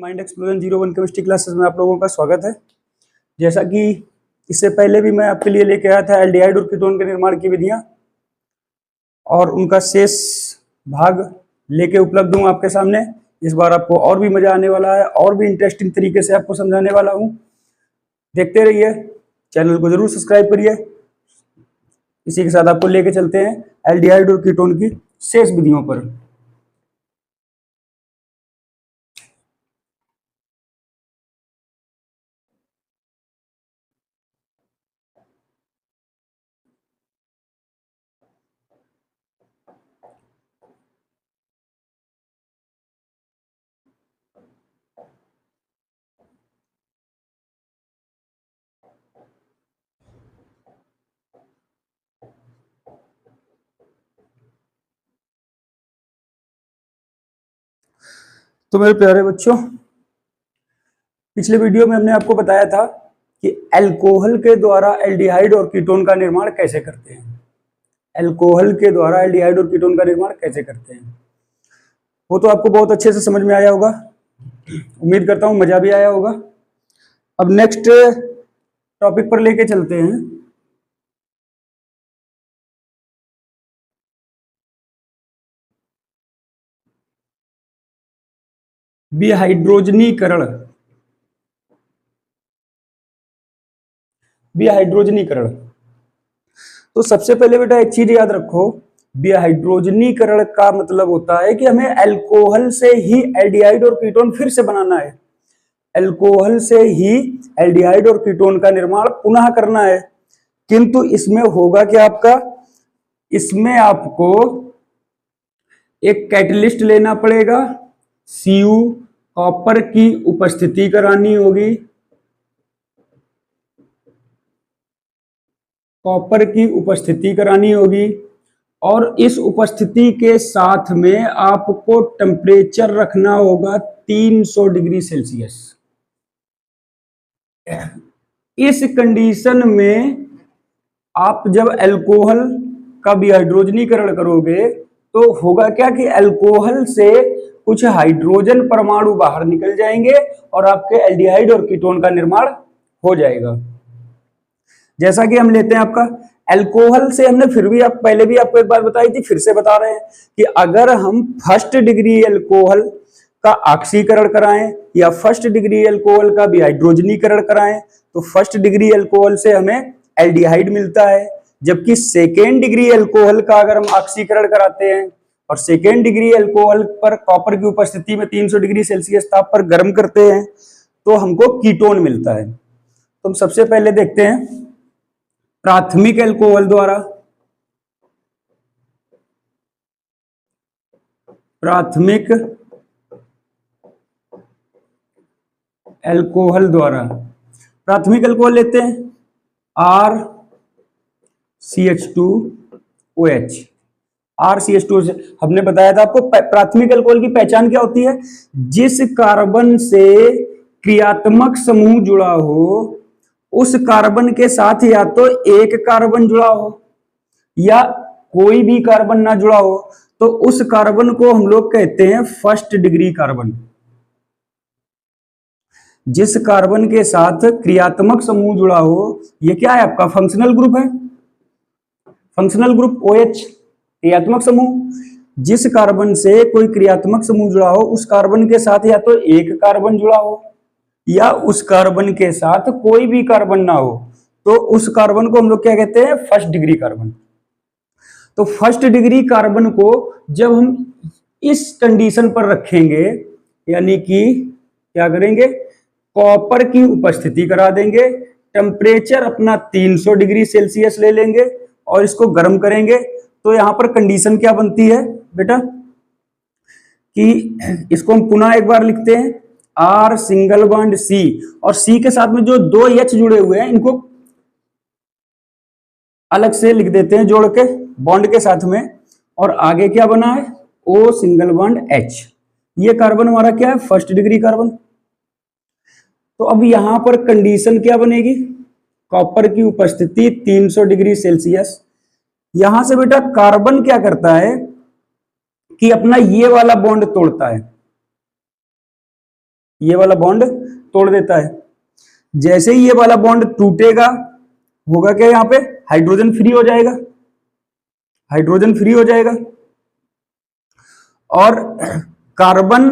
Mind explosion 01 chemistry classes में आप लोगों का स्वागत है। जैसा कि इससे पहले भी मैं आपके लिए लेके आया था एल्डिहाइड और कीटोन के निर्माण की विधियां और उनका शेष भाग लेके उपलब्ध हूं आपके सामने। इस बार आपको और भी मजा आने वाला है और भी इंटरेस्टिंग तरीके से आपको समझाने वाला हूं। देखते रहिए, चैनल को जरूर सब्सक्राइब करिए। इसी के साथ आपको लेके चलते हैं एल्डिहाइड और कीटोन की शेष विधियों पर। तो मेरे प्यारे बच्चों, पिछले वीडियो में हमने आपको बताया था कि अल्कोहल के द्वारा एल्डिहाइड और कीटोन का निर्माण कैसे करते हैं। अल्कोहल के द्वारा एल्डिहाइड और कीटोन का निर्माण कैसे करते हैं, वो तो आपको बहुत अच्छे से समझ में आया होगा। उम्मीद करता हूं मजा भी आया होगा। अब नेक्स्ट टॉपिक पर लेके चलते हैं। विहाइड्रोजनीकरण। विहाइड्रोजनीकरण, तो सबसे पहले बेटा एक चीज याद रखो, विहाइड्रोजनीकरण का मतलब होता है कि हमें अल्कोहल से ही एल्डिहाइड और कीटोन फिर से बनाना है। अल्कोहल से ही एल्डिहाइड और कीटोन का निर्माण पुनः करना है। किंतु इसमें होगा क्या आपका, इसमें आपको एक कैटलिस्ट लेना पड़ेगा, Cu कॉपर की उपस्थिति करानी होगी। कॉपर की उपस्थिति करानी होगी और इस उपस्थिति के साथ में आपको टेम्परेचर रखना होगा 300 डिग्री सेल्सियस। इस कंडीशन में आप जब अल्कोहल का विहाइड्रोजनीकरण करोगे तो होगा क्या कि अल्कोहल से कुछ हाइड्रोजन परमाणु बाहर निकल जाएंगे और आपके एल्डिहाइड और कीटोन का निर्माण हो जाएगा। जैसा कि हम लेते हैं आपका अल्कोहल से, हमने फिर भी आप पहले भी आपको एक बार बताई थी, फिर से बता रहे हैं कि अगर हम फर्स्ट डिग्री अल्कोहल का ऑक्सीकरण कराएं या फर्स्ट डिग्री अल्कोहल का विहाइड्रोजनीकरण कराएं तो फर्स्ट डिग्री अल्कोहल से हमें एल्डिहाइड मिलता है, जबकि सेकेंड डिग्री अल्कोहल का अगर हम ऑक्सीकरण कराते हैं और सेकेंड डिग्री अल्कोहल पर कॉपर की उपस्थिति में 300 डिग्री सेल्सियस ताप पर गर्म करते हैं तो हमको कीटोन मिलता है। तो हम सबसे पहले देखते हैं प्राथमिक अल्कोहल द्वारा, प्राथमिक अल्कोहल द्वारा, प्राथमिक अल्कोहल लेते हैं RCH2OH। RCH2 हमने बताया था आपको प्राथमिक अल्कोहल की पहचान क्या होती है, जिस कार्बन से क्रियात्मक समूह जुड़ा हो उस कार्बन के साथ या तो एक कार्बन जुड़ा हो या कोई भी कार्बन ना जुड़ा हो, तो उस कार्बन को हम लोग कहते हैं फर्स्ट डिग्री कार्बन। जिस कार्बन के साथ क्रियात्मक समूह जुड़ा हो, ये क्या है आपका फंक्शनल ग्रुप है, फंक्शनल ग्रुप OH क्रियात्मक समूह। जिस कार्बन से कोई क्रियात्मक समूह जुड़ा हो उस कार्बन के साथ या तो एक कार्बन जुड़ा हो या उस कार्बन के साथ कोई भी कार्बन ना हो, तो उस कार्बन को हम लोग क्या कहते हैं, फर्स्ट डिग्री कार्बन। तो फर्स्ट डिग्री कार्बन को जब हम इस कंडीशन पर रखेंगे, यानी कि क्या करेंगे, कॉपर की उपस्थिति करा देंगे, टेम्परेचर अपना 300 डिग्री सेल्सियस ले लेंगे और इसको गर्म करेंगे, तो यहां पर कंडीशन क्या बनती है बेटा कि इसको हम पुनः एक बार लिखते हैं R सिंगल बॉन्ड C, और C के साथ में जो दो H जुड़े हुए हैं इनको अलग से लिख देते हैं जोड़ के बॉन्ड के साथ में, और आगे क्या बना है O सिंगल बॉन्ड H। ये कार्बन हमारा क्या है, फर्स्ट डिग्री कार्बन। तो अब यहां पर कंडीशन क्या बनेगी, कॉपर की उपस्थिति 300 डिग्री सेल्सियस। यहां से बेटा कार्बन क्या करता है कि अपना ये वाला बॉन्ड तोड़ता है, ये वाला बॉन्ड तोड़ देता है। जैसे ही ये वाला बॉन्ड टूटेगा, होगा क्या, यहाँ पे हाइड्रोजन फ्री हो जाएगा, हाइड्रोजन फ्री हो जाएगा। और कार्बन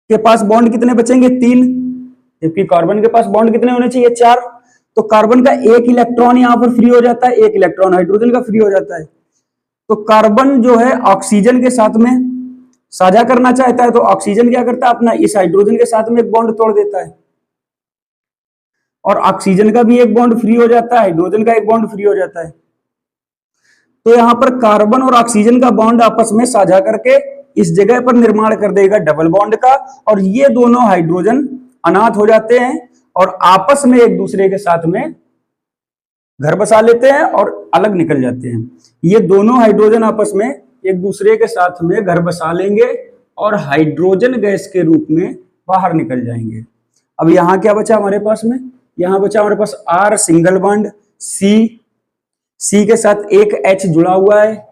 के पास बॉन्ड कितने बचेंगे, 3, जबकि कार्बन के पास बॉन्ड कितने होने चाहिए, 4। तो कार्बन का एक इलेक्ट्रॉन यहां पर फ्री हो जाता है, एक इलेक्ट्रॉन हाइड्रोजन का फ्री हो जाता है। तो कार्बन जो है ऑक्सीजन के साथ में साझा करना चाहता है, तो ऑक्सीजन क्या करता है, अपना इस हाइड्रोजन के साथ में एक बॉन्ड तोड़ देता है, और ऑक्सीजन का भी एक बॉन्ड फ्री हो जाता है, हाइड्रोजन का एक बॉन्ड फ्री हो जाता है। तो यहां पर कार्बन और ऑक्सीजन का बॉन्ड आपस में साझा करके इस जगह पर निर्माण कर देगा डबल बॉन्ड का, और ये दोनों हाइड्रोजन अनाथ हो जाते हैं और आपस में एक दूसरे के साथ में घर बसा लेते हैं और अलग निकल जाते हैं। ये दोनों हाइड्रोजन आपस में एक दूसरे के साथ में घर बसा लेंगे और हाइड्रोजन गैस के रूप में बाहर निकल जाएंगे। अब यहां क्या बचा हमारे पास में, यहां बचा हमारे पास R सिंगल बॉन्ड, C के साथ एक H जुड़ा हुआ है,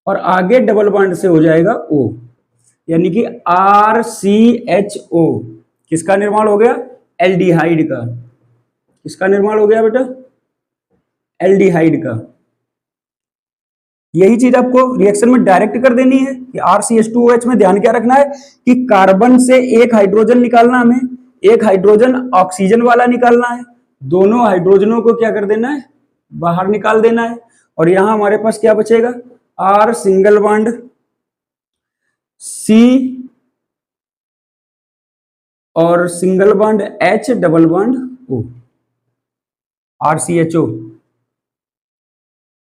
और आगे डबल बॉन्ड से हो जाएगा O, यानी कि RCHO। किसका निर्माण हो गया, एल्डिहाइड का। किसका निर्माण हो गया बेटा, एल्डिहाइड का। यही चीज आपको रिएक्शन में डायरेक्ट कर देनी है कि RCH2OH में ध्यान क्या रखना है कि कार्बन से एक हाइड्रोजन निकालना, हमें एक हाइड्रोजन ऑक्सीजन वाला निकालना है, दोनों हाइड्रोजनों को क्या कर देना है, बाहर निकाल देना है। और यहां हमारे पास क्या बचेगा, R सिंगल बॉन्ड, C और single bond H double bond O, RCHO,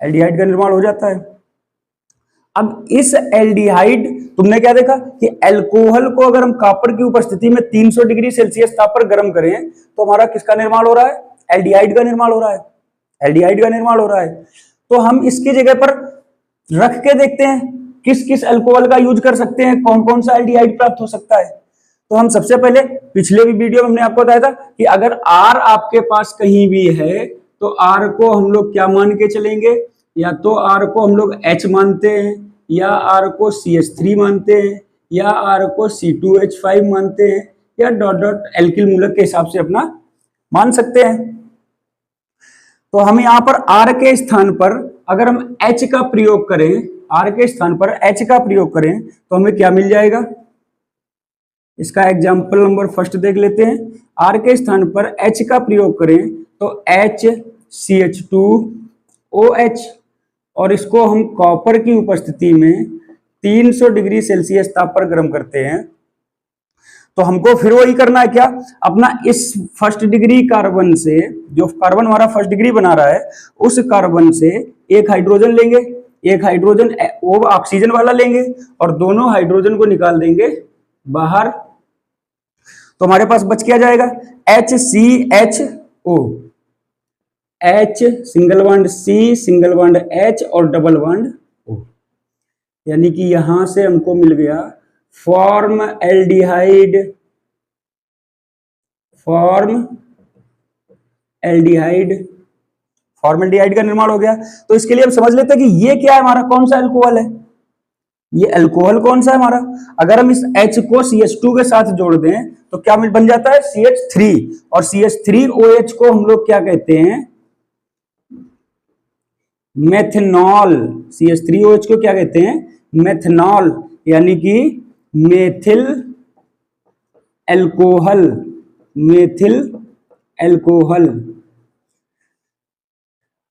aldehyde का निर्माण हो जाता है। अब इस एल्डिहाइड, तुमने क्या देखा कि अल्कोहल को अगर हम कॉपर की उपस्थिति में 300 डिग्री सेल्सियस ताप पर गर्म करें तो हमारा किसका निर्माण हो रहा है, एल्डिहाइड का निर्माण हो रहा है, एल्डिहाइड का निर्माण हो रहा है। तो हम इसकी जगह पर रख के देखते हैं किस किस अल्कोहल का यूज कर सकते हैं, कौन कौन सा एल्डिहाइड प्राप्त हो सकता है। तो हम सबसे पहले पिछले भी वीडियो में हमने आपको बताया था कि अगर R आपके पास कहीं भी है तो R को हम लोग क्या मान के चलेंगे, या तो R को हम लोग H मानते हैं, या R को CH3 मानते हैं, या R को C2H5 मानते हैं, या डॉट डॉट एल्किल मूलक के हिसाब से अपना मान सकते हैं। तो हम यहां पर R के स्थान पर अगर हम H का प्रयोग करें, R के स्थान पर H का प्रयोग करें तो हमें क्या मिल जाएगा, इसका एग्जाम्पल नंबर फर्स्ट देख लेते हैं। R के स्थान पर H का प्रयोग करें तो HCH2OH, और इसको हम कॉपर की उपस्थिति में 300 डिग्री सेल्सियस ताप पर गर्म करते हैं। तो हमको फिर वही करना है क्या, अपना इस फर्स्ट डिग्री कार्बन से, जो कार्बन हमारा फर्स्ट डिग्री बना रहा है, उस कार्बन से एक हाइड्रोजन लेंगे, एक हाइड्रोजन वो ऑक्सीजन वाला लेंगे, और दोनों हाइड्रोजन को निकाल देंगे बाहर। तो हमारे पास बच क्या जाएगा, HCHO, H single bond C single bond H और डबल बॉन्ड O, यानी कि यहां से हमको मिल गया form aldehyde, form aldehyde, formaldehyde का निर्माण हो गया। तो इसके लिए हम समझ लेते हैं कि ये क्या है, हमारा कौन सा अल्कोहल है, ये अल्कोहल कौन सा है हमारा। अगर हम इस H को CH2 के साथ जोड़ दें तो क्या बन जाता है, CH3, और CH3OH को हम लोग क्या कहते हैं, मेथनॉल। CH3OH को क्या कहते हैं, मेथनॉल, यानी कि मेथिल अल्कोहल, मेथिल अल्कोहल।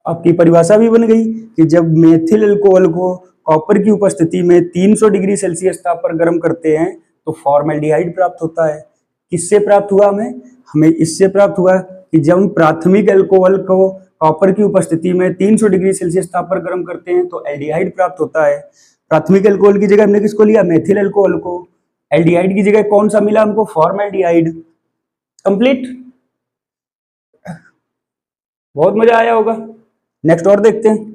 आपकी परिभाषा भी बन गई कि जब मेथिल अल्कोहल को कॉपर की उपस्थिति में 300 डिग्री सेल्सियस ताप पर गर्म करते हैं तो फॉर्मल्डिहाइड प्राप्त होता है। किससे प्राप्त हुआ, हमें इससे प्राप्त हुआ कि जब हम प्राथमिक अल्कोहल को कॉपर की उपस्थिति में 300 डिग्री सेल्सियस ताप पर गर्म करते हैं तो एल्डिहाइड प्राप्त होता है। प्राथमिक अल्कोहल की जगह हमने किसको लिया, मेथिल अल्कोहल को। एल्डिहाइड की जगह कौन सा मिला हमको, फॉर्मल्डिहाइड। कंप्लीट, बहुत मजा आया होगा। नेक्स्ट और देखते हैं,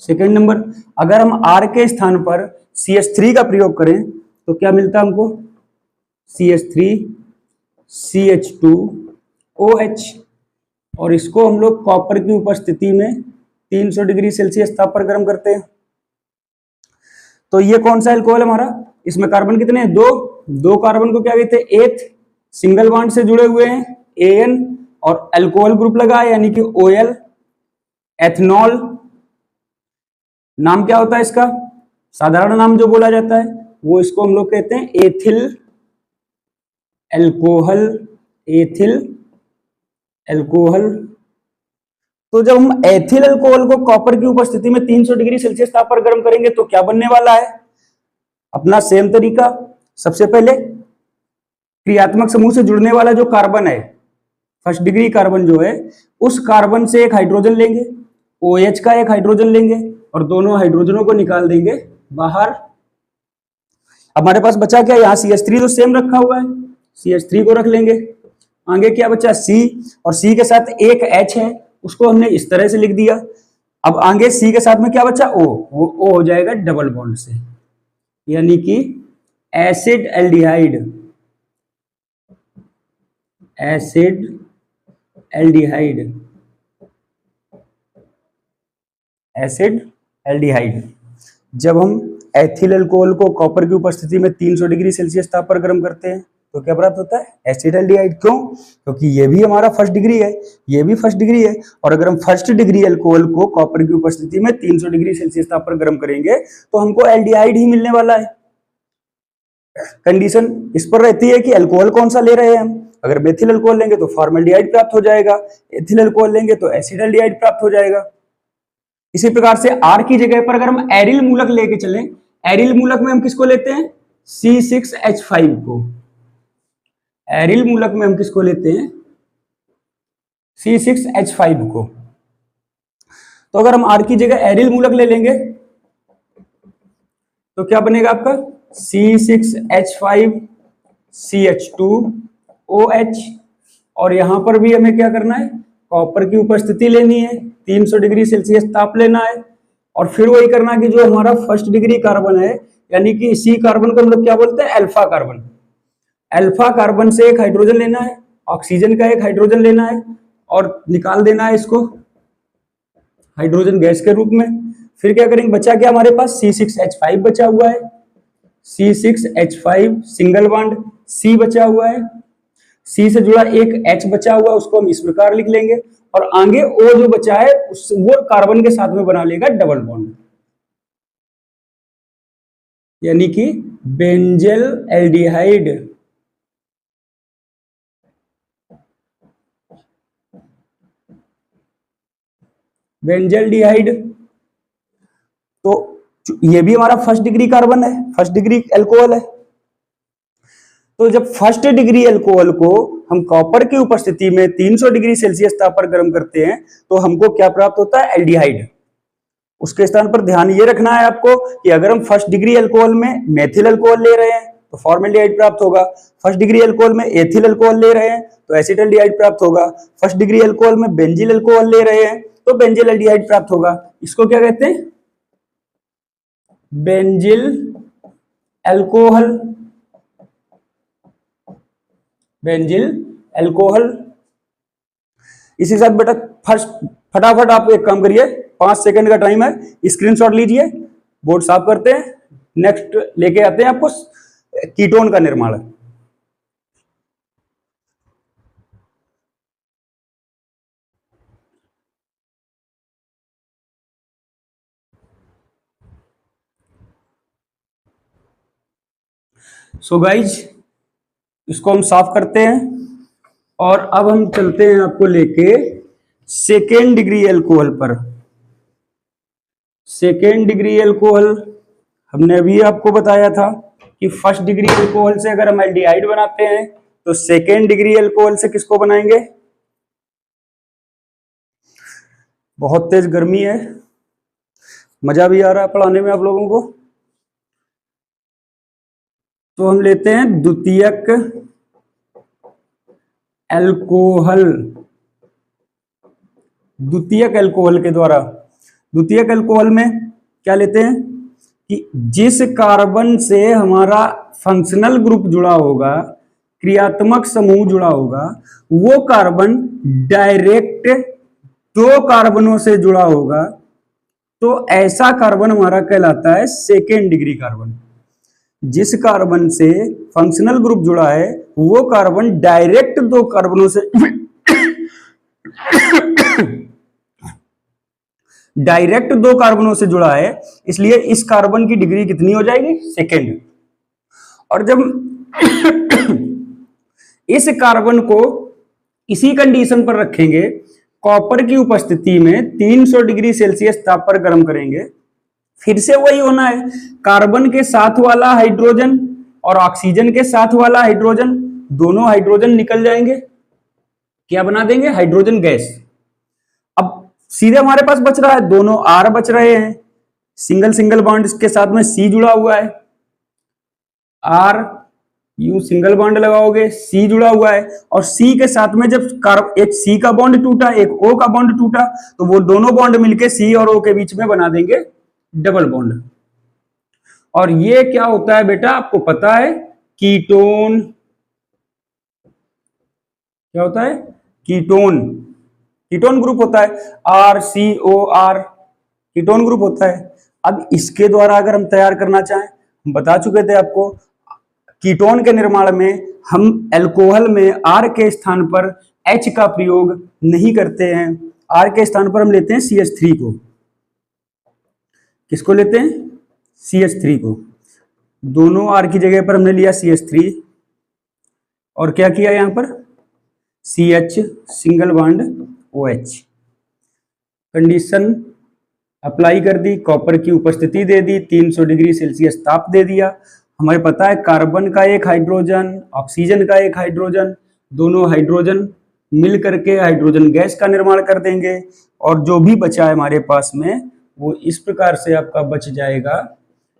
सेकेंड नंबर, अगर हम R के स्थान पर CH3 का प्रयोग करें तो क्या मिलता है हमको, CH3 CH2OH, और इसको हम लोग कॉपर की उपस्थिति में 300 डिग्री सेल्सियस ताप पर गर्म करते हैं। तो ये कौन सा एल्कोहल हमारा, इसमें कार्बन कितने हैं, दो, दो कार्बन को क्या कहते हैं, एथ, सिंगल बॉन्ड से जुड़े हुए हैं एन, और अल्कोहल ग्रुप लगा है यानी कि ओएल, एथनॉल। नाम क्या होता है इसका, साधारण नाम जो बोला जाता है वो इसको हम लोग कहते हैं एथिल एल्कोहल, एथिल एल्कोहल। तो जब हम एथिल अल्कोहल को कॉपर की उपस्थिति में 300 डिग्री सेल्सियस ताप पर गर्म करेंगे तो क्या बनने वाला है, अपना सेम तरीका। सबसे पहले क्रियात्मक समूह से जुड़ने वाला जो कार्बन है, फर्स्ट डिग्री कार्बन जो है, उस कार्बन से एक हाइड्रोजन लेंगे, OH का एक हाइड्रोजन लेंगे और दोनों हाइड्रोजनों को निकाल देंगे बाहर। हमारे पास बचा क्या, यहाँ CH3 तो सेम रखा हुआ है, CH3 को रख लेंगे। आगे क्या बचा, C, और C के साथ एक H है, उसको हमने इस तरह से लिख दिया। अब आगे C के साथ में क्या बचा, O, वो O हो जाएगा डबल बॉन्ड से, यानी कि acid aldehyde, acid aldehyde, acid aldehyde. जब हम एथिल अल्कोहल को कॉपर की उपस्थिति में 300 डिग्री सेल्सियस ताप पर गर्म करते हैं तो क्या प्राप्त होता है, एसिड एल्डिहाइड। क्यों, क्योंकि ये भी हमारा फर्स्ट डिग्री है, ये भी फर्स्ट डिग्री है, और अगर हम फर्स्ट डिग्री अल्कोहल को कॉपर की उपस्थिति में 300 डिग्री सेल्सियस ताप पर गर्म करेंगे तो हमको एल्डिहाइड ही मिलने वाला है। कंडीशन इस पर रहती है कि अल्कोहल कौन सा ले रहे हैं हम, अगर मेथिल अल्कोहल लेंगे तो फॉर्मल्डिहाइड प्राप्त हो जाएगा, एथिल अल्कोहल लेंगे तो एसिड एल्डिहाइड प्राप्त हो जाएगा। इसी प्रकार से R की जगह पर अगर हम एरिल मूलक लेके चलें, एरिल मूलक में हम किसको लेते हैं, C6H5 को। एरिल मूलक में हम किसको लेते हैं, C6H5 को। तो अगर हम R की जगह एरिल मूलक ले लेंगे तो क्या बनेगा आपका, C6H5CH2OH, और यहां पर भी हमें क्या करना है, कॉपर की उपस्थिति लेनी है, 300 डिग्री सेल्सियस ताप लेना है, और फिर वही करना कि जो हमारा फर्स्ट डिग्री कार्बन है, यानी कि C कार्बन को हम लोग क्या बोलते हैं, अल्फा कार्बन। अल्फा कार्बन से एक हाइड्रोजन लेना है, ऑक्सीजन का एक हाइड्रोजन लेना है और निकाल देना है इसको हाइड्रोजन गैस के रूप में। फिर क्या करेंगे, बचा क्या हमारे पास, C6H5 बचा हुआ है, C6H5 सिंगल बॉन्ड C बचा हुआ है, C से जुड़ा एक H बचा हुआ है, उसको हम इस प्रकार लिख लेंगे, और आगे O जो बचा है वो कार्बन के साथ में बना लेगा डबल बॉन्ड, यानी कि बेंजेल एल्डिहाइड। बेंजल्डिहाइड। तो ये भी हमारा फर्स्ट डिग्री कार्बन है, फर्स्ट डिग्री अल्कोहल है। तो जब फर्स्ट डिग्री अल्कोहल को हम कॉपर की उपस्थिति में 300 डिग्री सेल्सियस ताप पर गर्म करते हैं तो हमको क्या प्राप्त होता है, एल्डिहाइड। उसके स्थान पर ध्यान ये रखना है आपको कि अगर हम फर्स्ट डिग्री अल्कोहल में मेथिल अल्कोहल ले रहे हैं तो फॉर्मल्डिहाइड प्राप्त होगा, फर्स्ट डिग्री अल्कोहल में एथिल अल्कोहल ले रहे हैं तो एसिटल्डिहाइड प्राप्त होगा, फर्स्ट डिग्री अल्कोहल में बेंजील अल्कोहल ले रहे हैं तो बेंजील एल्डिहाइड प्राप्त होगा। इसको क्या कहते हैं, बेंजील अल्कोहल, बेंजील अल्कोहल। इसी साथ बेटा फटाफट आप एक काम करिए, 5 सेकंड का टाइम है, स्क्रीनशॉट लीजिए, बोर्ड साफ करते हैं, नेक्स्ट लेके आते हैं आपको कीटोन का निर्माण। सो गाइज इसको हम साफ करते हैं और अब हम चलते हैं आपको लेके सेकेंड डिग्री अल्कोहल पर। सेकेंड डिग्री अल्कोहल हमने अभी आपको बताया था कि फर्स्ट डिग्री अल्कोहल से अगर हम एल्डिहाइड बनाते हैं तो सेकेंड डिग्री अल्कोहल से किसको बनाएंगे। बहुत तेज गर्मी है, मजा भी आ रहा है पढ़ाने में आप लोगों को। तो हम लेते हैं द्वितीयक अल्कोहल, द्वितीयक अल्कोहल के द्वारा। द्वितीयक अल्कोहल में क्या लेते हैं कि जिस कार्बन से हमारा फंक्शनल ग्रुप जुड़ा होगा, क्रियात्मक समूह जुड़ा होगा, वो कार्बन डायरेक्ट 2 कार्बनों से जुड़ा होगा, तो ऐसा कार्बन हमारा कहलाता है सेकेंड डिग्री कार्बन। जिस कार्बन से फंक्शनल ग्रुप जुड़ा है वो कार्बन डायरेक्ट दो कार्बनों से डायरेक्ट दो कार्बनों से जुड़ा है, इसलिए इस कार्बन की डिग्री कितनी हो जाएगी, सेकेंड। और जब इस कार्बन को इसी कंडीशन पर रखेंगे, कॉपर की उपस्थिति में 300 डिग्री सेल्सियस ताप पर गर्म करेंगे, फिर से वही होना है, कार्बन के साथ वाला हाइड्रोजन और ऑक्सीजन के साथ वाला हाइड्रोजन, दोनों हाइड्रोजन निकल जाएंगे, क्या बना देंगे, हाइड्रोजन गैस। अब सीधे हमारे पास बच रहा है, दोनों आर बच रहे हैं, सिंगल सिंगल बॉन्ड के साथ में सी जुड़ा हुआ है, आर यू सिंगल बॉन्ड लगाओगे, सी जुड़ा हुआ है, और सी के साथ में जब एक सी का बॉन्ड टूटा, एक ओ का बॉन्ड टूटा, तो वो दोनों बॉन्ड मिलके सी और ओ के बीच में बना देंगे डबल बॉन्ड। और ये क्या होता है बेटा, आपको पता है, कीटोन। क्या होता है, कीटोन। कीटोन ग्रुप होता है, RCOR कीटोन ग्रुप होता है। अब इसके द्वारा अगर हम तैयार करना चाहें, हम बता चुके थे आपको, कीटोन के निर्माण में हम अल्कोहल में R के स्थान पर H का प्रयोग नहीं करते हैं, R के स्थान पर हम लेते हैं CH3 को। किसको लेते हैं, CH3 को। दोनों R की जगह पर हमने लिया CH3 और क्या किया यहां पर, CH single bond OH। Condition apply कर दी, कॉपर की उपस्थिति दे दी, 300 डिग्री सेल्सियस ताप दे दिया। हमें पता है कार्बन का एक हाइड्रोजन, ऑक्सीजन का एक हाइड्रोजन, दोनों हाइड्रोजन मिल करके हाइड्रोजन गैस का निर्माण कर देंगे, और जो भी बचा है हमारे पास में वो इस प्रकार से आपका बच जाएगा,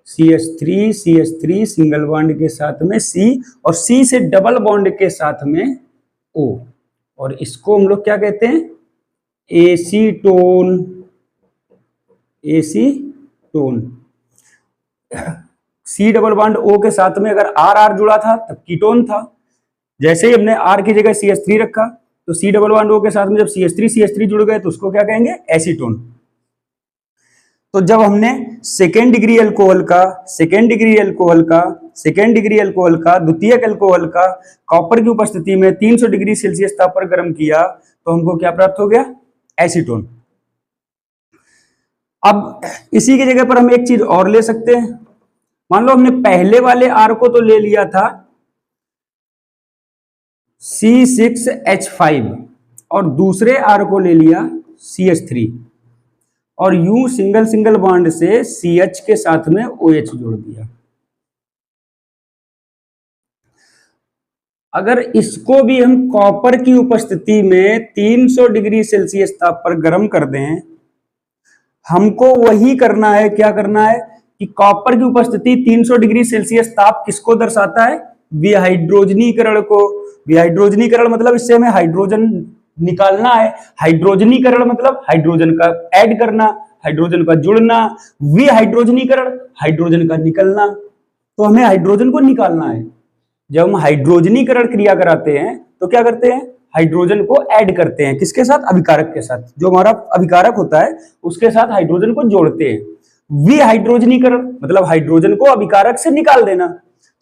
CH3 सिंगल बॉन्ड के साथ में C और C से डबल बॉन्ड के साथ में O, और इसको हम लोग क्या कहते हैं, acetone. Acetone. C double bond O के साथ में अगर R जुड़ा था तब कीटोन था, जैसे ही हमने R की जगह CH3 रखा तो C डबल बॉन्ड O के साथ में जब CH3 जुड़ गए तो उसको क्या कहेंगे, एसीटोन। तो जब हमने सेकेंड डिग्री अल्कोहल का द्वितीयक अल्कोहल का कॉपर की उपस्थिति में 300 डिग्री सेल्सियस ताप पर गर्म किया तो हमको क्या प्राप्त हो गया, एसीटोन। अब इसी की जगह पर हम एक चीज और ले सकते हैं, मान लो हमने पहले वाले R को तो ले लिया था C6H5 और दूसरे R को ले लिया CH3, और यूं सिंगल सिंगल बॉन्ड से CH के साथ में OH जोड़ दिया। अगर इसको भी हम कॉपर की उपस्थिति में 300 डिग्री सेल्सियस ताप पर गर्म कर दें, हमको वही करना है, क्या करना है कि कॉपर की उपस्थिति 300 डिग्री सेल्सियस ताप किसको दर्शाता है, विहाइड्रोजनीकरण को। विहाइड्रोजनीकरण मतलब इससे हमें हाइड्रोजन निकालना है, हाइड्रोजनीकरण मतलब हाइड्रोजन का ऐड करना, हाइड्रोजन का जुड़ना, विहाइड्रोजनीकरण हाइड्रोजन का निकलना, तो हमें हाइड्रोजन को निकालना है। जब हम हाइड्रोजनीकरण क्रिया कराते हैं तो क्या करते हैं, हाइड्रोजन को ऐड करते हैं, किसके साथ, अभिकारक के साथ, जो हमारा अभिकारक होता है उसके साथ हाइड्रोजन को जोड़ते हैं। विहाइड्रोजनीकरण मतलब हाइड्रोजन को अभिकारक से निकाल देना,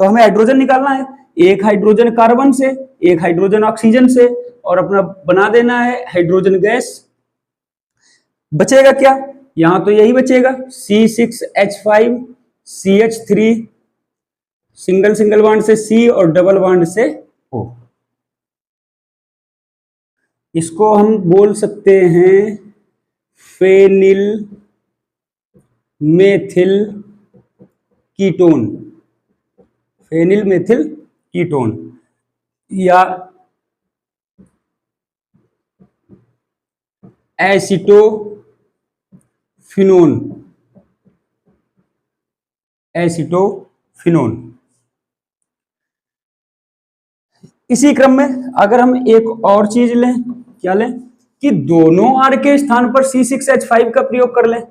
तो हमें हाइड्रोजन निकालना है, एक हाइड्रोजन कार्बन से, एक हाइड्रोजन ऑक्सीजन से, और अपना बना देना है हाइड्रोजन गैस। बचेगा क्या, यहां तो यही बचेगा, C6H5 CH3 single single bond से C और डबल बॉन्ड से O। इसको हम बोल सकते हैं phenyl methyl ketone, phenyl methyl ketone, या एसिटोफिनोन। एसिटोफिनोन। इसी क्रम में अगर हम एक और चीज लें, क्या लें कि दोनों R के स्थान पर C6H5 का प्रयोग कर लें,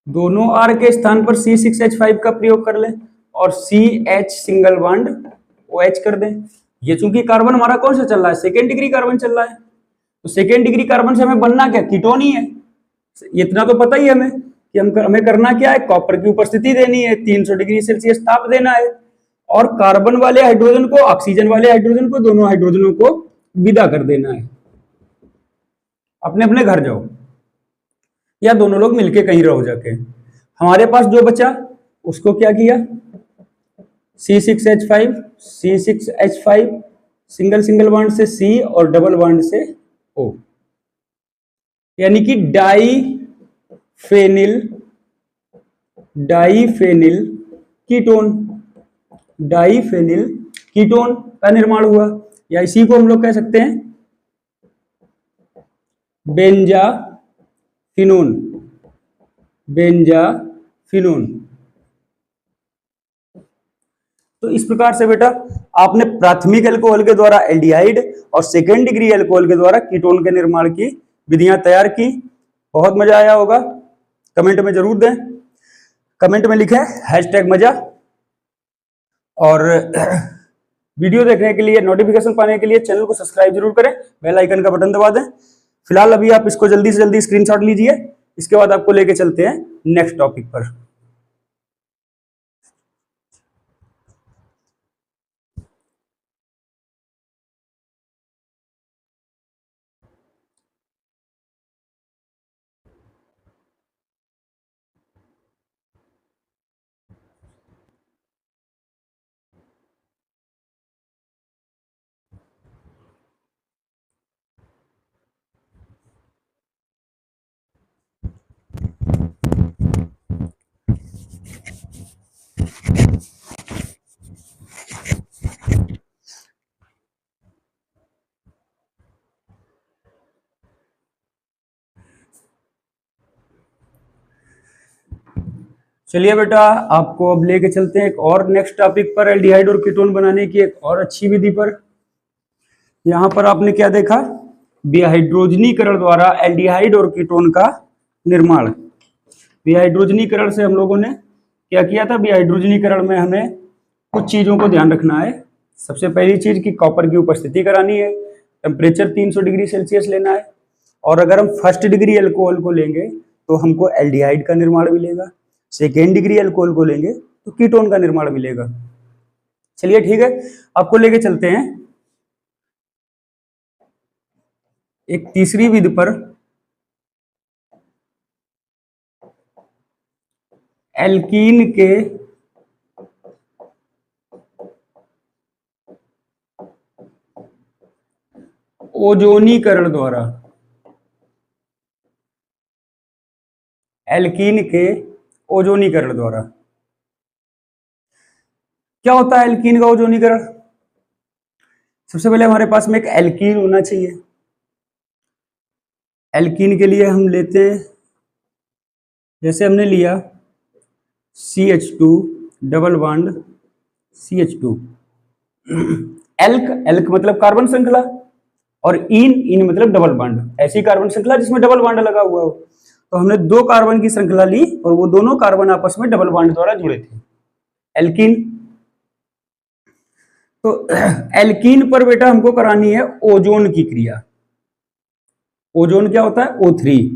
दोनों R के स्थान पर C6H5 का प्रयोग कर लें और CH सिंगल बॉन्ड OH कर दें। ये चूंकि कार्बन हमारा कौन सा चल रहा है, सेकेंड डिग्री कार्बन चल रहा है, तो सेकेंड डिग्री कार्बन से हमें बनना क्या, कीटोन ही है, इतना तो पता ही है हमें कि हमें करना क्या है, कॉपर की उपस्थिति देनी है, 300 डिग्री सेल्सियस ताप देना है, और कार्बन वाले हाइड्रोजन को, ऑक्सीजन वाले हाइड्रोजन को, दोनों हाइड्रोजनों को विदा कर देना है। अपने अपने घर जाओ, या दोनों लोग मिलके कहीं रहो जाके। हमारे पास जो बचा उसको क्या किया, C6H5, C6H5 single single bond से C और डबल बॉन्ड से O, यानी कि डाईफेनिल कीटोन का निर्माण हुआ, या इसी को हम लोग कह सकते हैं बेंजाफिनोन। तो इस प्रकार से बेटा आपने प्राथमिक अल्कोहल के द्वारा एल्डिहाइड और सेकेंड डिग्री अल्कोहल के द्वारा कीटोन के निर्माण की विधियां तैयार की। बहुत मजा आया होगा, कमेंट में जरूर दें, कमेंट में लिखें #मजा, और वीडियो देखने के लिए, नोटिफिकेशन पाने के लिए चैनल को सब्सक्राइब जरूर करें, बेल आइकन का बटन दबा दें। फिलहाल अभी आप इसको जल्दी से जल्दी स्क्रीनशॉट लीजिए, इसके बाद आपको लेके चलते हैं नेक्स्ट टॉपिक पर। चलिए बेटा, आपको अब लेके चलते हैं एक और नेक्स्ट टॉपिक पर, एल्डिहाइड और कीटोन बनाने की एक और अच्छी विधि पर। यहां पर आपने क्या देखा, विहाइड्रोजनीकरण द्वारा एल्डिहाइड और कीटोन का निर्माण। विहाइड्रोजनीकरण से हम लोगों ने क्या किया था, विहाइड्रोजनीकरण में हमें कुछ चीजों को ध्यान रखना है। सबसे पहली चीज कि कॉपर की उपस्थिति करानी है, टेम्परेचर 300 डिग्री सेल्सियस लेना है, और अगर हम फर्स्ट डिग्री अल्कोहल को लेंगे तो हमको एल्डिहाइड का निर्माण मिलेगा, सेकेंड डिग्री अल्कोहल को लेंगे तो कीटोन का निर्माण मिलेगा। चलिए ठीक है, आपको लेके चलते हैं एक तीसरी विधि पर, एल्कीन के ओजोनीकरण द्वारा। एल्कीन के ओजोनीकरण द्वारा क्या होता है एल्कीन का ओजोनीकरण? सबसे पहले हमारे पास में एक एल्कीन होना चाहिए। एल्कीन के लिए हम लेते हैं, जैसे हमने लिया CH2 double bond CH2, elk मतलब कार्बन श्रृंखला, और इन मतलब डबल बॉन्ड, ऐसी कार्बन श्रृंखला जिसमें डबल बॉन्ड लगा हुआ हो। तो हमने 2 कार्बन की श्रृंखला ली और वो दोनों कार्बन आपस में डबल बॉन्ड द्वारा जुड़े थे, एल्कीन। तो एल्कीन पर बेटा हमको करानी है ओजोन की क्रिया। ओजोन क्या होता है, O3,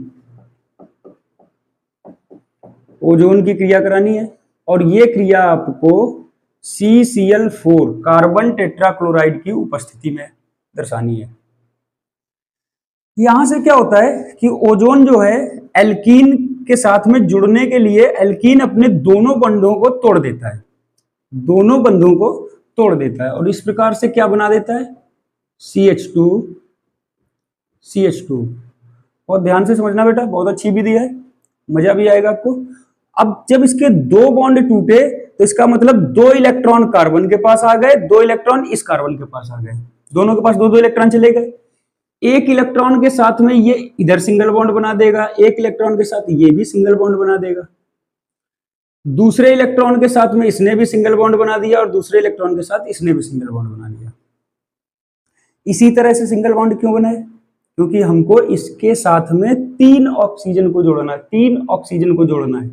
ओजोन की क्रिया करानी है, और ये क्रिया आपको CCl4 कार्बन टेट्राक्लोराइड की उपस्थिति में दर्शानी है। यहां से क्या होता है कि ओजोन जो है एल्कीन के साथ में जुड़ने के लिए एल्कीन अपने दोनों बंधों को तोड़ देता है, दोनों बंधों को तोड़ देता है, और इस प्रकार से क्या बना देता है, CH2। बहुत ध्यान से समझना बेटा, बहुत अच्छी विधि है, मजा भी आएगा आपको। अब जब इसके 2 बॉन्ड टूटे तो इसका मतलब 2 इलेक्ट्रॉन कार्बन के पास आ गए, 2 इलेक्ट्रॉन इस कार्बन के पास आ गए, दोनों के पास 2-2 इलेक्ट्रॉन चले गए। एक इलेक्ट्रॉन के साथ में ये इधर सिंगल बॉन्ड बना देगा, एक इलेक्ट्रॉन के साथ ये भी सिंगल बॉन्ड बना देगा, दूसरे इलेक्ट्रॉन के साथ में इसने भी सिंगल बॉन्ड बना दिया, और दूसरे इलेक्ट्रॉन के साथ इसने भी सिंगल बॉन्ड बना दिया। इसी तरह से सिंगल बॉन्ड क्यों बनाए, क्योंकि हमको इसके साथ में 3 ऑक्सीजन को जोड़ना है, 3 ऑक्सीजन को जोड़ना है।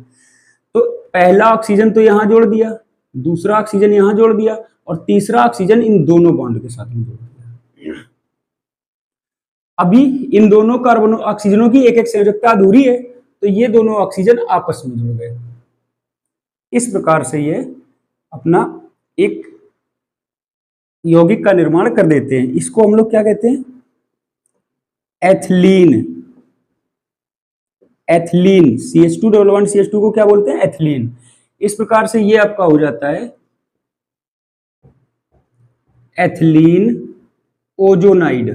तो पहला ऑक्सीजन तो यहां जोड़ दिया, दूसरा ऑक्सीजन यहां जोड़ दिया, और तीसरा ऑक्सीजन इन दोनों बॉन्ड के साथ में जोड़ दिया। अभी इन दोनों कार्बन ऑक्सीजनों की एक एक संयोजकता अधूरी है, तो ये दोनों ऑक्सीजन आपस में जुड़ गए। इस प्रकार से ये अपना एक यौगिक का निर्माण कर देते हैं। इसको हम लोग क्या कहते हैं? Ethylene. Ethylene CH2 double bond CH2 को क्या बोलते हैं? एथिलीन। इस प्रकार से ये आपका हो जाता है एथिलीन ओजोनाइड।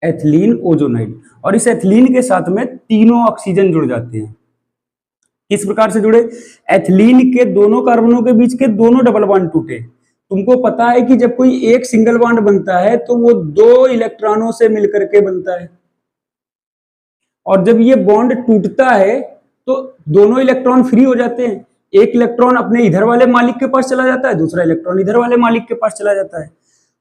Ethylene ozonide. और इस एथिलीन के साथ में तीनों ऑक्सीजन जुड़ जाते हैं। किस प्रकार से जुड़े? एथिलीन के दोनों कार्बनों के बीच के दोनों डबल बॉन्ड टूटे। तुमको पता है कि जब कोई एक सिंगल बॉन्ड बनता है तो वो 2 इलेक्ट्रॉनों से मिलकर के बनता है, और जब ये बॉन्ड टूटता है तो दोनों इलेक्ट्रॉन फ्री हो जाते हैं। एक इलेक्ट्रॉन अपने इधर वाले मालिक के पास चला जाता है, दूसरा इलेक्ट्रॉन इधर वाले मालिक के पास चला जाता है।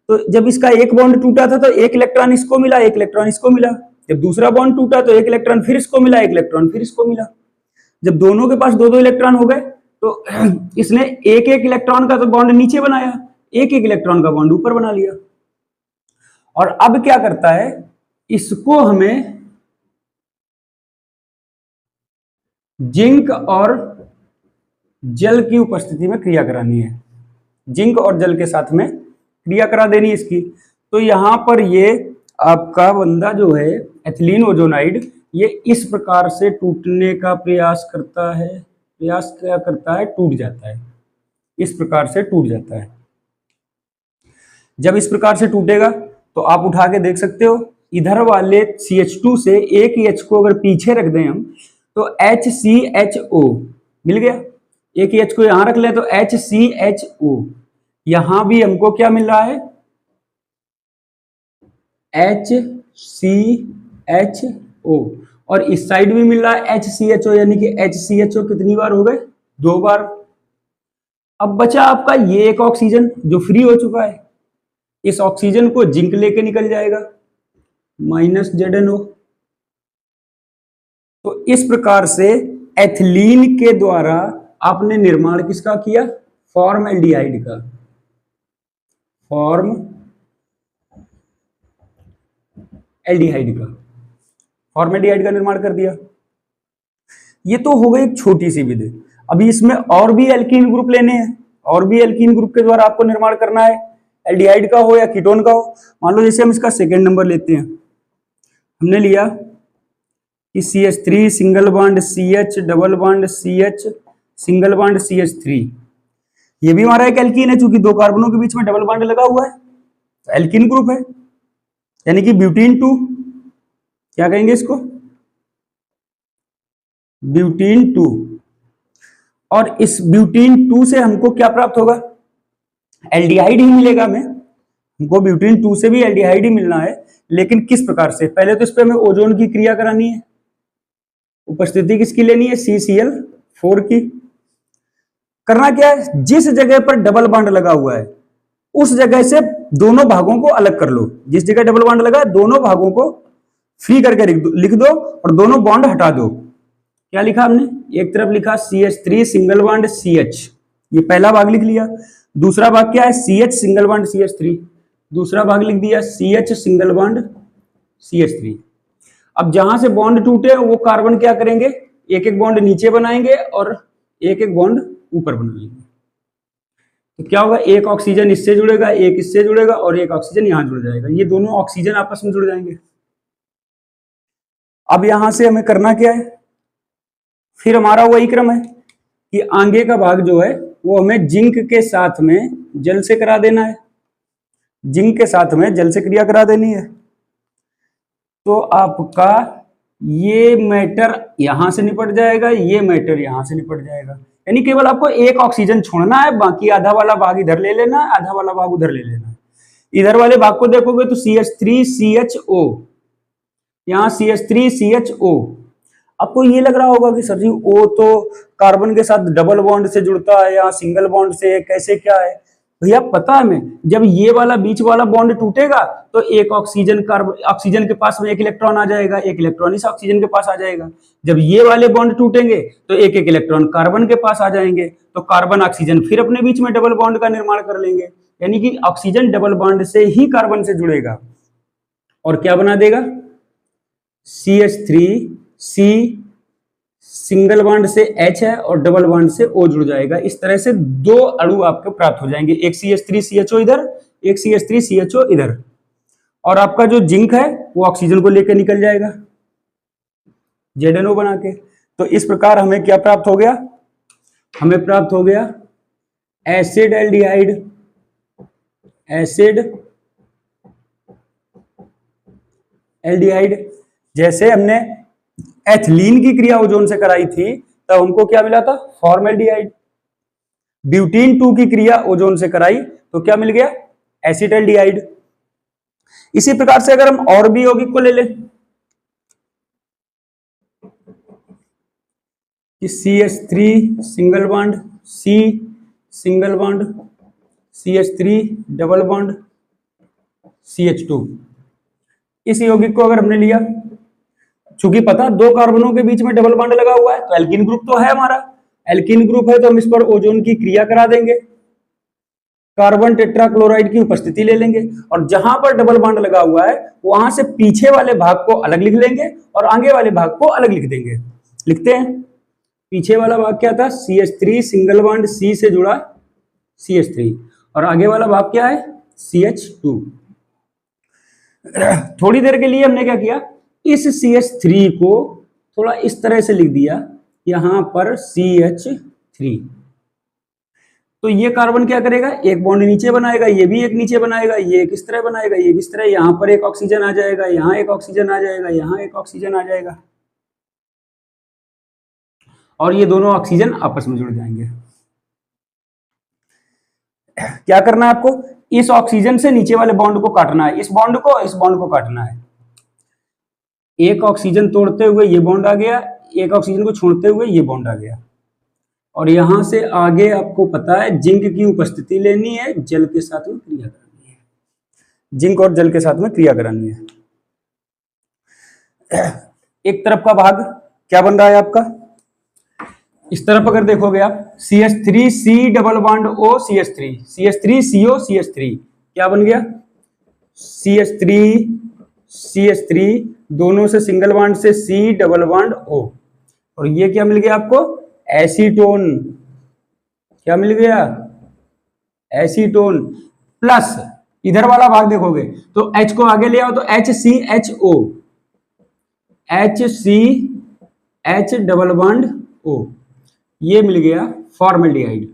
तो जब इसका एक बॉन्ड टूटा था तो एक इलेक्ट्रॉन इसको मिला, एक इलेक्ट्रॉन इसको मिला। जब दूसरा बॉन्ड टूटा तो एक इलेक्ट्रॉन फिर इसको मिला, एक इलेक्ट्रॉन फिर इसको मिला। जब दोनों के पास 2-2 इलेक्ट्रॉन हो गए तो इसने एक एक इलेक्ट्रॉन का तो बॉन्ड नीचे बनाया, एक एक इलेक्ट्रॉन का बॉन्ड ऊपर बना लिया। और अब क्या करता है, इसको हमें जिंक और जल की उपस्थिति में क्रिया करानी है। जिंक और जल के साथ में क्रिया करा देनी इसकी। तो यहां पर ये आपका बंदा जो है एथिलीन ओजोनाइड, ये इस प्रकार से टूटने का प्रयास करता है। प्रयास क्या करता है? टूट जाता है। इस प्रकार से टूट जाता है। जब इस प्रकार से टूटेगा तो आप उठा के देख सकते हो, इधर वाले CH2 से एक ही H को अगर पीछे रख दें हम तो HCHO मिल गया। एक ही H को यहां रख ले तो HCHO। यहां भी हमको क्या मिल रहा है? HCHO। और इस साइड भी मिल रहा है HCHO, यानी कि HCHO कितनी बार हो गए? 2 बार। अब बचा आपका ये एक ऑक्सीजन जो फ्री हो चुका है। इस ऑक्सीजन को जिंक लेके निकल जाएगा, -ZnO। तो इस प्रकार से एथिलीन के द्वारा आपने निर्माण किसका किया? फॉर्मल्डिहाइड का। फॉर्मल्डिहाइड का निर्माण कर दिया। ये तो हो गई एक छोटी सी विधि। अभी इसमें और भी एल्कीन ग्रुप लेने हैं, और भी एल्कीन ग्रुप के द्वारा आपको निर्माण करना है, एल्डिहाइड का हो या कीटोन का हो। मान लो जैसे हम इसका सेकेंड नंबर लेते हैं, हमने लिया कि CH3 single bond CH double bond CH single bond CH3। ये भी हमारा एक एल्कीन है, चूंकि 2 कार्बनों के बीच में डबल बॉन्ड लगा हुआ है तो एल्कीन ग्रुप है, यानी कि ब्यूटीन 2। क्या कहेंगे इसको? ब्यूटीन 2। और इस ब्यूटीन 2 से हमको क्या प्राप्त होगा? एल्डिहाइड ही मिलेगा हमें। हमको ब्यूटीन 2 से भी एल्डिहाइड ही मिलना है, लेकिन किस प्रकार से? पहले तो इस पे हमें ओजोन की क्रिया करानी है। उपस्थिति किसकी लेनी है? CCl4 की। करना क्या है? जिस जगह पर डबल बॉन्ड लगा हुआ है उस जगह से दोनों भागों को अलग कर लो। जिस जगह डबल बॉन्ड लगा है दोनों भागों को फ्री करके लिख दो और दोनों बॉन्ड हटा दो। क्या लिखा हमने? एक तरफ लिखा CH3 सिंगल बॉन्ड CH, ये पहला भाग लिख लिया। दूसरा भाग क्या है? CH single bond CH3। दूसरा भाग लिख दिया CH सिंगल बॉन्ड CH3। अब जहां से बॉन्ड टूटे वो कार्बन क्या करेंगे? एक एक बॉन्ड नीचे बनाएंगे और एक एक बॉन्ड ऊपर बना लेंगे। तो क्या होगा? एक ऑक्सीजन इससे जुड़ेगा, एक इससे जुड़ेगा और एक ऑक्सीजन यहां जुड़ जाएगा। ये दोनों ऑक्सीजन आपस में जुड़ जाएंगे। अब यहां से हमें करना क्या है? फिर हमारा वही क्रम है कि आगे का भाग जो है वो हमें जिंक के साथ में जल से करा देना है। जिंक के साथ में जल से क्रिया करा देनी है। तो आपका ये मैटर यहां से निपट जाएगा, ये मैटर यहां से निपट जाएगा। यानी केवल आपको एक ऑक्सीजन छोड़ना है, बाकी आधा वाला भाग इधर ले लेना है, आधा वाला भाग उधर ले लेना है। इधर वाले भाग को देखोगे तो CH3CHO, यहाँ CH3CHO। आपको ये लग रहा होगा कि सर जी O तो कार्बन के साथ डबल बॉन्ड से जुड़ता है या सिंगल बॉन्ड से, कैसे क्या है? भैया पता है हमें, जब ये वाला बीच वाला बॉन्ड टूटेगा तो एक ऑक्सीजन के पास में एक इलेक्ट्रॉन आ जाएगा, एक इलेक्ट्रॉन इस ऑक्सीजन के पास आ जाएगा। जब ये वाले बॉन्ड टूटेंगे तो एक एक इलेक्ट्रॉन कार्बन के पास आ जाएंगे, तो कार्बन ऑक्सीजन फिर अपने बीच में डबल बॉन्ड का निर्माण कर लेंगे। यानी कि ऑक्सीजन डबल बॉन्ड से ही कार्बन से जुड़ेगा और क्या बना देगा? CH3 C सिंगल बॉन्ड से H है और डबल बॉन्ड से O जुड़ जाएगा। इस तरह से दो अणु आपको प्राप्त हो जाएंगे, एक CH3 CHO इधर, एक CH3 CHO इधर, और आपका जो जिंक है वो ऑक्सीजन को लेकर निकल जाएगा ZNO बना के। तो इस प्रकार हमें क्या प्राप्त हो गया, हमें प्राप्त हो गया एसिड एल्डिहाइड, एसिड एल्डिहाइड। जैसे हमने एथिलीन की क्रिया ओजोन से कराई थी तब हमको क्या मिला था, फॉर्मल्डिहाइड। ब्यूटीन 2 की क्रिया ओजोन से कराई तो क्या मिल गया, एसिटल्डिहाइड। इसी प्रकार से अगर हम और भी यौगिक को ले लें कि CH3 single bond C single bond CH3 double bond CH2, इस यौगिक को अगर हमने लिया, चूंकि पता दो कार्बनों के बीच में डबल बॉन्ड लगा हुआ है तो एल्कीन ग्रुप तो है हमारा, एल्कीन ग्रुप है तो हम इस पर ओजोन की क्रिया करा देंगे, कार्बन टेट्राक्लोराइड की उपस्थिति ले लेंगे, और जहां पर डबल बॉन्ड लगा हुआ है वहां से पीछे वाले भाग को अलग लिख लेंगे और आगे वाले भाग को अलग लिख देंगे। लिखते हैं, पीछे वाला भाग क्या था, CH3 सिंगल बॉन्ड C से जुड़ा CH3, और आगे वाला भाग क्या है, CH2। थोड़ी देर के लिए हमने क्या किया, इस CH3 को थोड़ा इस तरह से लिख दिया, यहां पर CH3। तो ये कार्बन क्या करेगा, एक बॉन्ड नीचे बनाएगा, ये भी एक नीचे बनाएगा, ये एक इस तरह बनाएगा, ये इस तरह, यहां पर एक ऑक्सीजन आ जाएगा, यहां एक ऑक्सीजन आ जाएगा, यहां एक ऑक्सीजन आ जाएगा, और ये दोनों ऑक्सीजन आपस में जुड़ जाएंगे। क्या करना है आपको, इस ऑक्सीजन से नीचे वाले बॉन्ड को काटना है, इस बॉन्ड को, इस बॉन्ड को काटना है। एक ऑक्सीजन तोड़ते हुए ये बॉन्ड आ गया, एक ऑक्सीजन को छोड़ते हुए ये बॉन्ड आ गया, और यहां से आगे आपको पता है जिंक की उपस्थिति लेनी है, जल के साथ में क्रिया करानी है, जिंक और जल के साथ में क्रिया करानी है। एक तरफ का भाग क्या बन रहा है आपका, इस तरफ अगर देखोगे आप CH3C double bond O CH3, CH3CO CH3 क्या बन गया, CH3 CH3 दोनों से सिंगल बॉन्ड से C डबल बॉन्ड O, और ये क्या मिल गया आपको, एसीटोन। क्या मिल गया, एसीटोन। प्लस इधर वाला भाग देखोगे तो H को आगे ले आओ तो HCHO, HCH double bond O, ये मिल गया फॉर्मल्डिहाइड,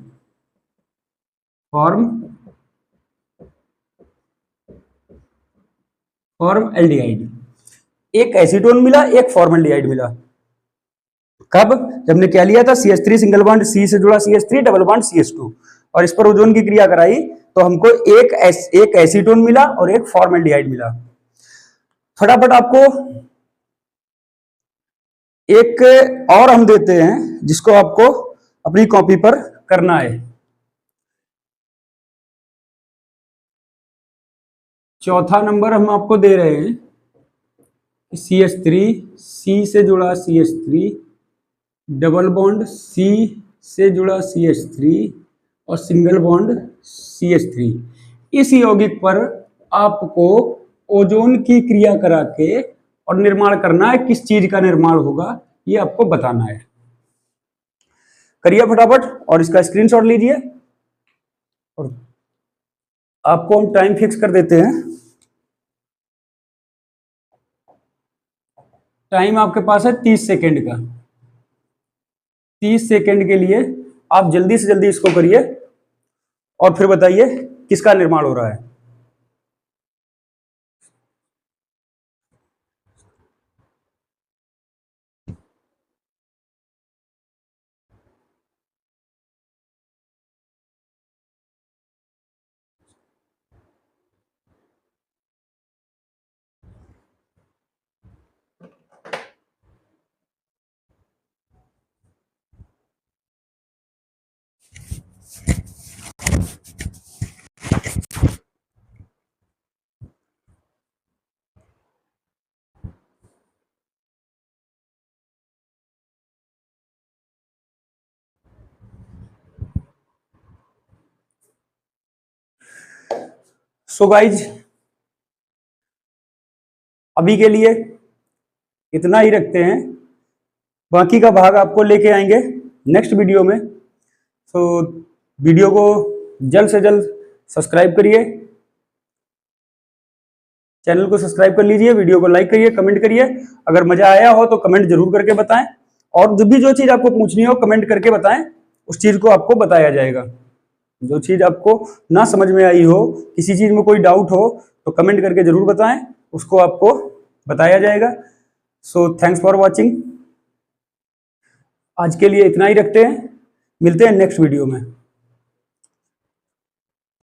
फॉर्मल्डिहाइड। एक एसीटोन मिला, एक फॉर्मल्डिहाइड मिला। कब, जब हमने क्या लिया था, CH3 सिंगल बॉन्ड C से जुड़ा CH3 डबल बॉन्ड CH2, और इस पर ओजोन की क्रिया कराई तो हमको एक एसीटोन मिला और एक फॉर्मल्डिहाइड मिला। फटाफट आपको एक और हम देते हैं जिसको आपको अपनी कॉपी पर करना है। चौथा नंबर हम आपको दे रहे हैं, CH3 C से जुड़ा CH3 डबल बॉन्ड C से जुड़ा CH3 और सिंगल बॉन्ड CH3। इस यौगिक पर आपको ओजोन की क्रिया करा के और निर्माण करना है, किस चीज का निर्माण होगा ये आपको बताना है। करिए फटाफट और इसका स्क्रीनशॉट लीजिए, और आपको हम टाइम फिक्स कर देते हैं। टाइम आपके पास है 30 सेकेंड का, 30 सेकेंड के लिए आप जल्दी से जल्दी इसको करिए और फिर बताइए किसका निर्माण हो रहा है। सो गाइज, अभी के लिए इतना ही रखते हैं, बाकी का भाग आपको लेके आएंगे नेक्स्ट वीडियो में। तो वीडियो को जल्द से जल्द सब्सक्राइब करिए, चैनल को सब्सक्राइब कर लीजिए, वीडियो को लाइक करिए, कमेंट करिए। अगर मजा आया हो तो कमेंट जरूर करके बताएं, और जब भी जो चीज आपको पूछनी हो कमेंट करके बताएं, उस चीज को आपको बताया जाएगा। जो चीज आपको ना समझ में आई हो, किसी चीज में कोई डाउट हो तो कमेंट करके जरूर बताएं, उसको आपको बताया जाएगा। So thanks for watching. आज के लिए इतना ही रखते हैं, मिलते हैं नेक्स्ट वीडियो में।